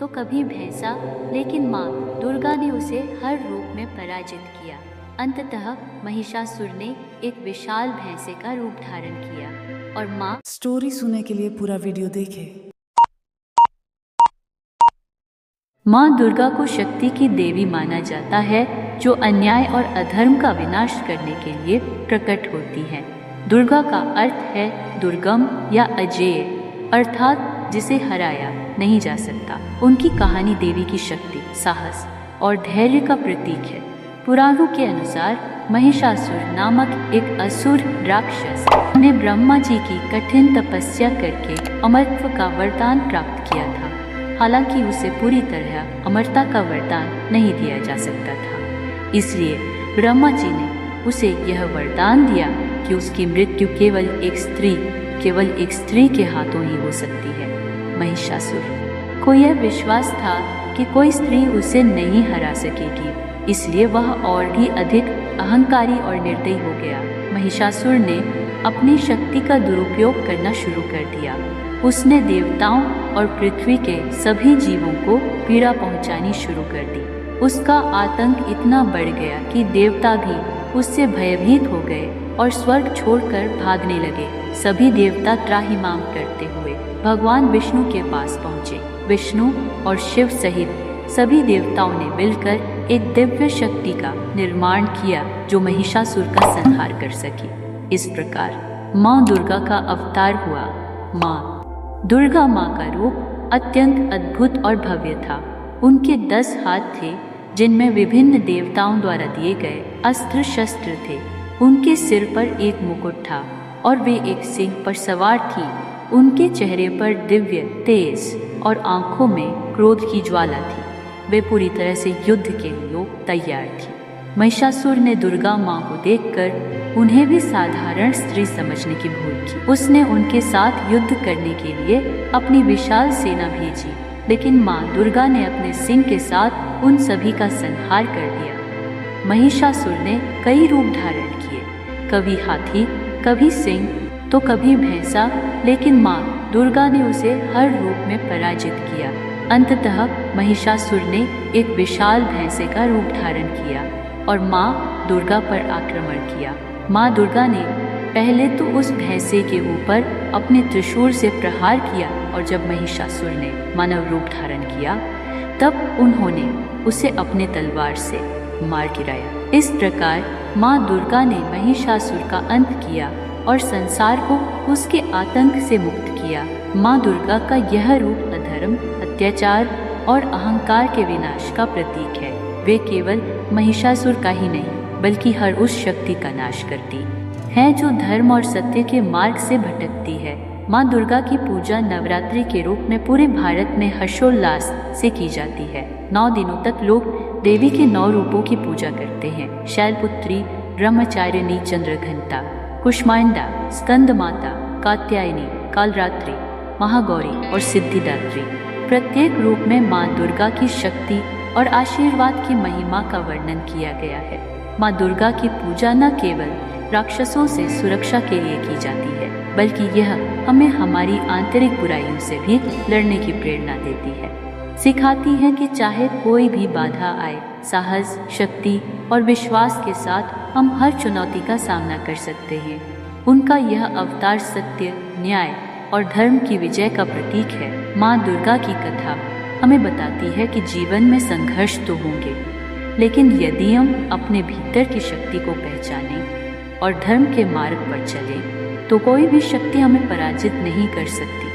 तो कभी भैंसा, लेकिन माँ दुर्गा ने उसे हर रूप में पराजित किया। अंततः महिषासुर ने एक विशाल भैंसे का रूप धारण किया और माँ स्टोरी सुनने के लिए पूरा वीडियो देखें। माँ दुर्गा को शक्ति की देवी माना जाता है, जो अन्याय और अधर्म का विनाश करने के लिए प्रकट होती है। दुर्गा का अर्थ है दुर्गम या अजेय, अर्थात जिसे हराया नहीं जा सकता। उनकी कहानी देवी की शक्ति, साहस और धैर्य का प्रतीक है। पुराणों के अनुसार महिषासुर नामक एक असुर राक्षस ने ब्रह्मा जी की कठिन तपस्या करके अमरत्व का वरदान प्राप्त किया था। हालांकि उसे पूरी तरह अमरता का वरदान नहीं दिया जा सकता था, इसलिए ब्रह्मा जी ने उसे यह वरदान दिया कि उसकी मृत्यु केवल एक स्त्री के हाथों ही हो सकती है। महिषासुर को यह विश्वास था कि कोई स्त्री उसे नहीं हरा सकेगी, इसलिए वह और भी अधिक अहंकारी और निर्दयी हो गया। महिषासुर ने अपनी शक्ति का दुरुपयोग करना शुरू कर दिया। उसने देवताओं और पृथ्वी के सभी जीवों को पीड़ा पहुंचानी शुरू कर दी। उसका आतंक इतना बढ़ गया कि देवता भी उससे भयभीत हो गए और स्वर्ग छोड़कर भागने लगे। सभी देवता त्राहिमाम करते हुए भगवान विष्णु के पास पहुँचे। विष्णु और शिव सहित सभी देवताओं ने मिलकर एक दिव्य शक्ति का निर्माण किया जो महिषासुर का संहार कर सकी। इस प्रकार माँ दुर्गा का अवतार हुआ। माँ दुर्गा माँ का रूप अत्यंत अद्भुत और भव्य था। उनके 10 हाथ थे, जिनमें विभिन्न देवताओं द्वारा दिए गए अस्त्र शस्त्र थे। उनके सिर पर एक मुकुट था और वे एक सिंह पर सवार थी। उनके चेहरे पर दिव्य तेज और आंखों में क्रोध की ज्वाला थी। वे पूरी तरह से युद्ध के लिए तैयार थी। महिषासुर ने दुर्गा माँ को देखकर उन्हें भी साधारण स्त्री समझने की भूल की। उसने उनके साथ युद्ध करने के लिए अपनी विशाल सेना भेजी, लेकिन माँ दुर्गा ने अपने सिंह के साथ उन सभी का संहार कर दिया। महिषासुर ने कई रूप धारण किए, कभी हाथी, कभी सिंह, तो कभी भैंसा, लेकिन माँ दुर्गा ने उसे हर रूप में पराजित किया। अंततः महिषासुर ने एक विशाल भैंसे का रूप धारण किया और माँ दुर्गा पर आक्रमण किया। माँ दुर्गा ने पहले तो उस भैंसे के ऊपर अपने त्रिशूल से प्रहार किया और जब महिषासुर ने मानव रूप धारण किया तब उन्होंने उसे अपने तलवार से मार गिराया। इस प्रकार माँ दुर्गा ने महिषासुर का अंत किया और संसार को उसके आतंक से मुक्त किया। माँ दुर्गा का यह रूप अधर्म, अत्याचार और अहंकार के विनाश का प्रतीक है। वे केवल महिषासुर का ही नहीं बल्कि हर उस शक्ति का नाश करती है जो धर्म और सत्य के मार्ग से भटकती है। माँ दुर्गा की पूजा नवरात्रि के रूप में पूरे भारत में हर्षोल्लास से की जाती है। 9 दिनों तक लोग देवी के 9 रूपों की पूजा करते हैं। शैलपुत्री, ब्रह्मचारिणी, चंद्रघंटा, कुष्मांडा, स्कंद माता, कात्यायनी, कालरात्रि, महागौरी और सिद्धिदात्री। प्रत्येक रूप में माँ दुर्गा की शक्ति और आशीर्वाद की महिमा का वर्णन किया गया है। माँ दुर्गा की पूजा न केवल राक्षसों से सुरक्षा के लिए की जाती है, बल्कि यह हमें हमारी आंतरिक बुराइयों से भी लड़ने की प्रेरणा देती है। सिखाती है कि चाहे कोई भी बाधा आए, साहस, शक्ति और विश्वास के साथ हम हर चुनौती का सामना कर सकते हैं। उनका यह अवतार सत्य, न्याय और धर्म की विजय का प्रतीक है। माँ दुर्गा की कथा हमें बताती है कि जीवन में संघर्ष तो होंगे, लेकिन यदि हम अपने भीतर की शक्ति को पहचानें और धर्म के मार्ग पर चलें, तो कोई भी शक्ति हमें पराजित नहीं कर सकती।